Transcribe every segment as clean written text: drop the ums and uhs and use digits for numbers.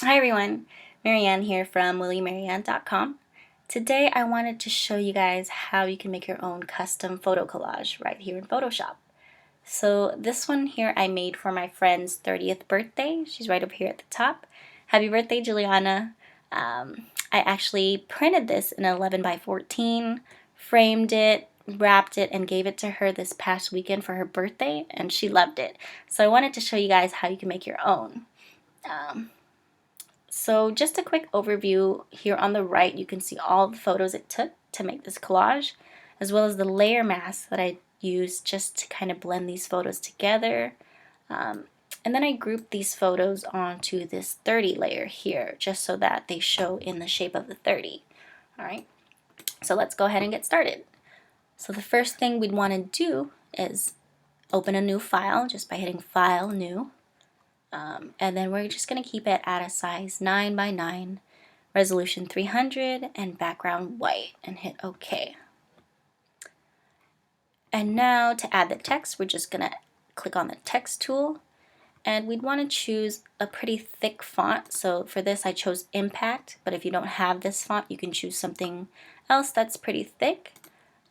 Hi everyone, Marianne here from willymarianne.com. Today I wanted to show you guys how you can make your own custom photo collage right here in Photoshop. So this one here I made for my friend's 30th birthday. She's right up here at the top. Happy birthday, Juliana. I actually printed this in 11 by 14, framed it, wrapped it, and gave it to her this past weekend for her birthday, and she loved it. So I wanted to show you guys how you can make your own. So just a quick overview, here on the right you can see all the photos it took to make this collage, as well as the layer mask that I used just to kind of blend these photos together. And then I grouped these photos onto this 30 layer here, just so that they show in the shape of the 30. Alright, so let's go ahead and get started. So the first thing we'd want to do is open a new file just by hitting File, New. And then we're just going to keep it at a size 9 by 9, resolution 300, and background white, and hit OK. And now to add the text, we're just going to click on the text tool, and we'd want to choose a pretty thick font. So for this I chose Impact, but if you don't have this font you can choose something else that's pretty thick.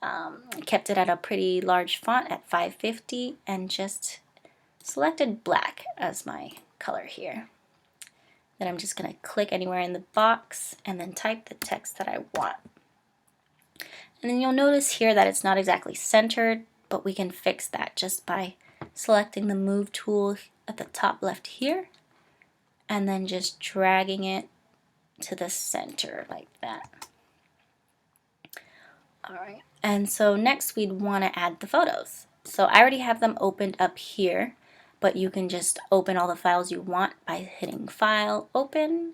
I kept it at a pretty large font at 550 and just selected black as my color here. Then I'm just going to click anywhere in the box and then type the text that I want. And then you'll notice here that it's not exactly centered, but we can fix that just by selecting the Move tool at the top left here and then just dragging it to the center like that. Alright, and so next we'd want to add the photos. So I already have them opened up here, but you can just open all the files you want by hitting File, Open,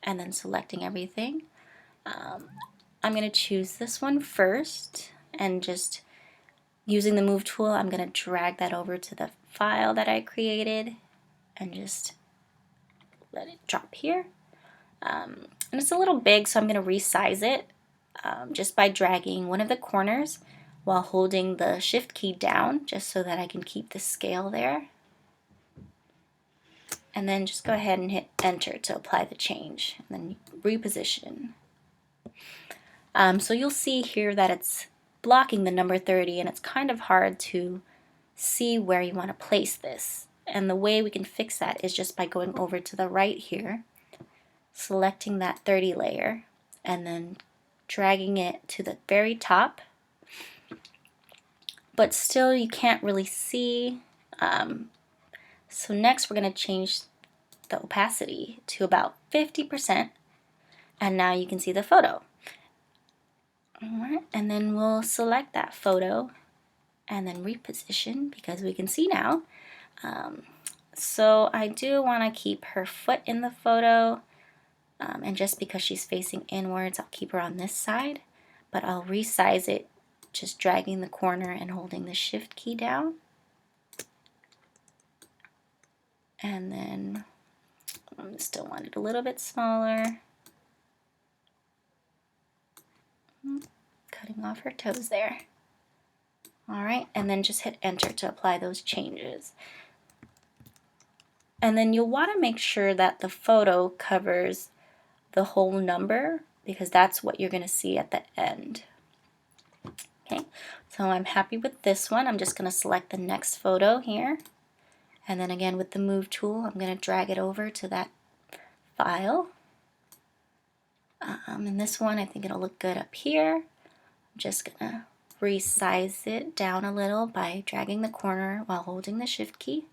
and then selecting everything. I'm going to choose this one first, and just using the Move tool I'm going to drag that over to the file that I created and just let it drop here. And it's a little big, so I'm going to resize it just by dragging one of the corners while holding the Shift key down, just so that I can keep the scale there. And then just go ahead and hit Enter to apply the change, and then reposition. So you'll see here that it's blocking the number 30, and it's kind of hard to see where you want to place this. And the way we can fix that is just by going over to the right here, selecting that 30 layer, and then dragging it to the very top. But still you can't really see. So next we're going to change the opacity to about 50%, and now you can see the photo. Alright, and then we'll select that photo and then reposition because we can see now. So I do want to keep her foot in the photo, and just because she's facing inwards I'll keep her on this side, but I'll resize it just dragging the corner and holding the Shift key down. And then I still want it a little bit smaller. Cutting off her toes there. Alright, and then just hit Enter to apply those changes. And then you'll want to make sure that the photo covers the whole number, because that's what you're going to see at the end. Okay, so I'm happy with this one. I'm just going to select the next photo here. And then again with the Move tool, I'm going to drag it over to that file. And this one, I think it'll look good up here. I'm just going to resize it down a little by dragging the corner while holding the Shift key.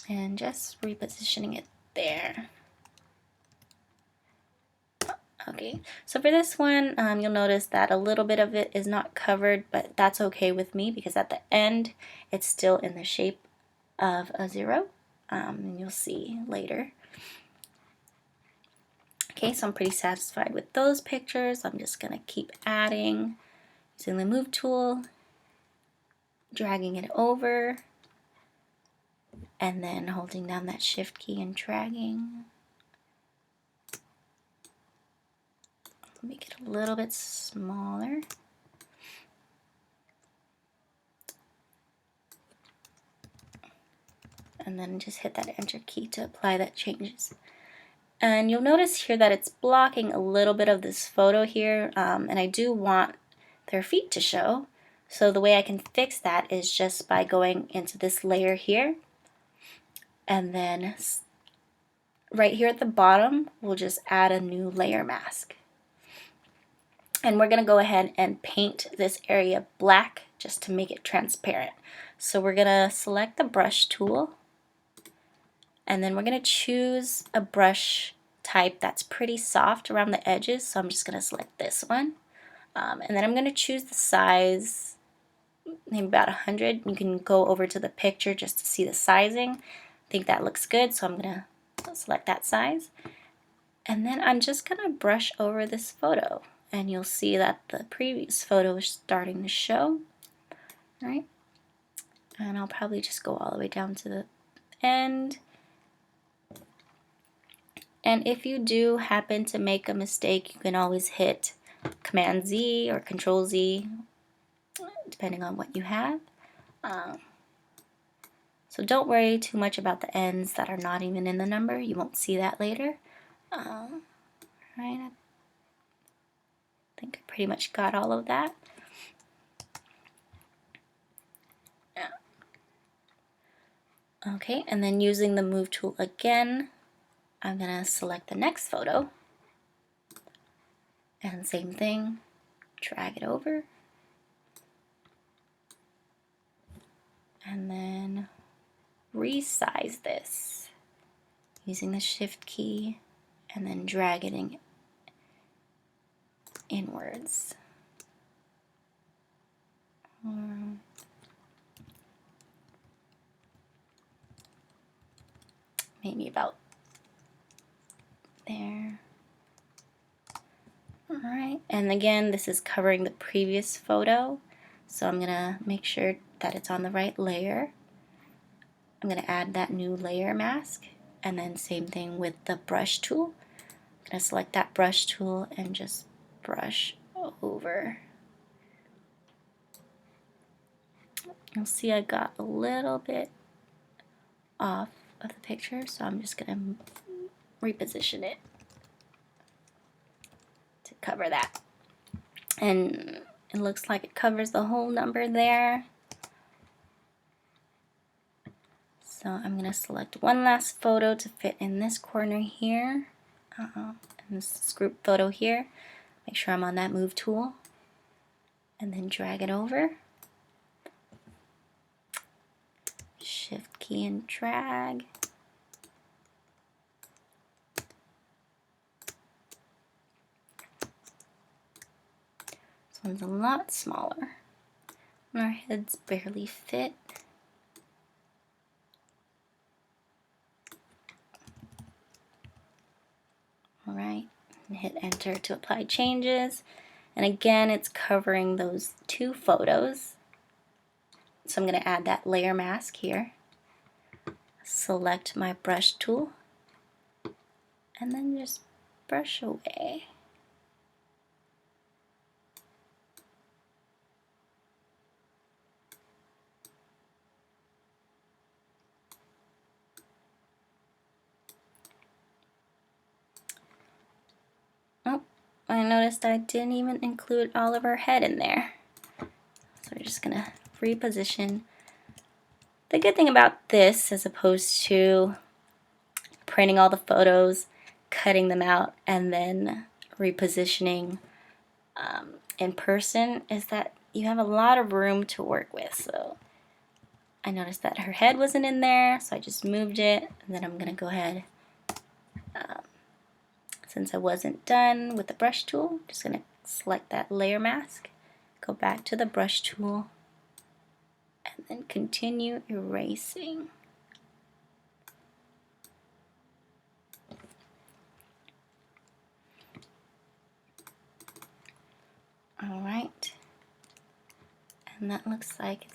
And just repositioning it there. Okay, so for this one, you'll notice that a little bit of it is not covered, but that's okay with me because at the end, it's still in the shape of a 0, and you'll see later. Okay, so I'm pretty satisfied with those pictures. I'm just going to keep adding, using the Move tool, dragging it over, and then holding down that Shift key and dragging. Make it a little bit smaller. and then just hit that enter key to apply that changes. And you'll notice here that it's blocking a little bit of this photo here, and I do want their feet to show. So the way I can fix that is just by going into this layer here, and then right here at the bottom, we'll just add a new layer mask. And we're gonna go ahead and paint this area black just to make it transparent. So we're gonna select the brush tool, and then we're gonna choose a brush type that's pretty soft around the edges. So I'm just gonna select this one. And then I'm gonna choose the size, maybe about 100. You can go over to the picture just to see the sizing. I think that looks good, so I'm gonna select that size. And then I'm just gonna brush over this photo, and you'll see that the previous photo is starting to show, right? And I'll probably just go all the way down to the end. And if you do happen to make a mistake, you can always hit Command Z or Control Z, depending on what you have. So don't worry too much about the ends that are not even in the number. You won't see that later. Right, I think I pretty much got all of that. Yeah. Okay, and then using the move tool again, I'm gonna select the next photo. And same thing, drag it over. And then resize this using the shift key and then dragging it inwards. Maybe about there. Alright, and again, this is covering the previous photo, so I'm gonna make sure that it's on the right layer. I'm gonna add that new layer mask, and then same thing with the brush tool. I'm gonna select that brush tool and just brush over. You'll see I got a little bit off of the picture, so I'm just gonna reposition it to cover that. And it looks like it covers the whole number there. So I'm gonna select one last photo to fit in this corner here, and this group photo here. Make sure I'm on that move tool, and then drag it over. Shift key and drag. This one's a lot smaller, and our heads barely fit. Alright, and hit enter to apply changes. And again, it's covering those two photos. So I'm going to add that layer mask here. Select my brush tool, and then just brush away. Oh, I noticed I didn't even include all of her head in there. So we're just going to reposition. The good thing about this, as opposed to printing all the photos, cutting them out, and then repositioning in person, is that you have a lot of room to work with. So I noticed that her head wasn't in there, so I just moved it, and then I'm going to go ahead, since I wasn't done with the brush tool, I'm just going to select that layer mask, go back to the brush tool, and then continue erasing. Alright, and that looks like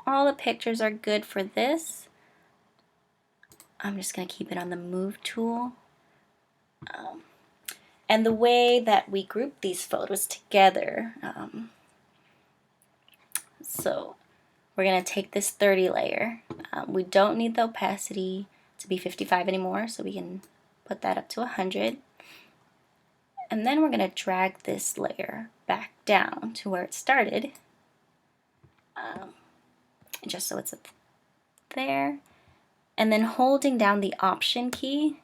all the pictures are good for this. I'm just going to keep it on the move tool. And the way that we group these photos together, so we're going to take this 30 layer, We don't need the opacity to be 55 anymore, so we can put that up to 100. And then we're going to drag this layer back down to where it started, just so it's there. And then holding down the Option key,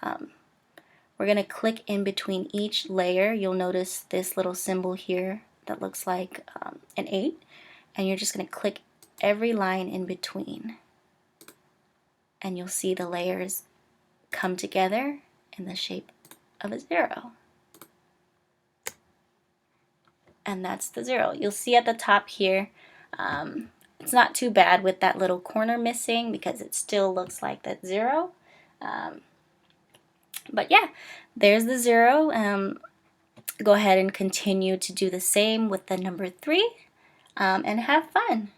we're going to click in between each layer. You'll notice this little symbol here that looks like an 8, and you're just going to click every line in between. And you'll see the layers come together in the shape of a 0. And that's the 0. You'll see at the top here, it's not too bad with that little corner missing because it still looks like that 0. But yeah, there's the 0. Go ahead and continue to do the same with the number 3 and have fun.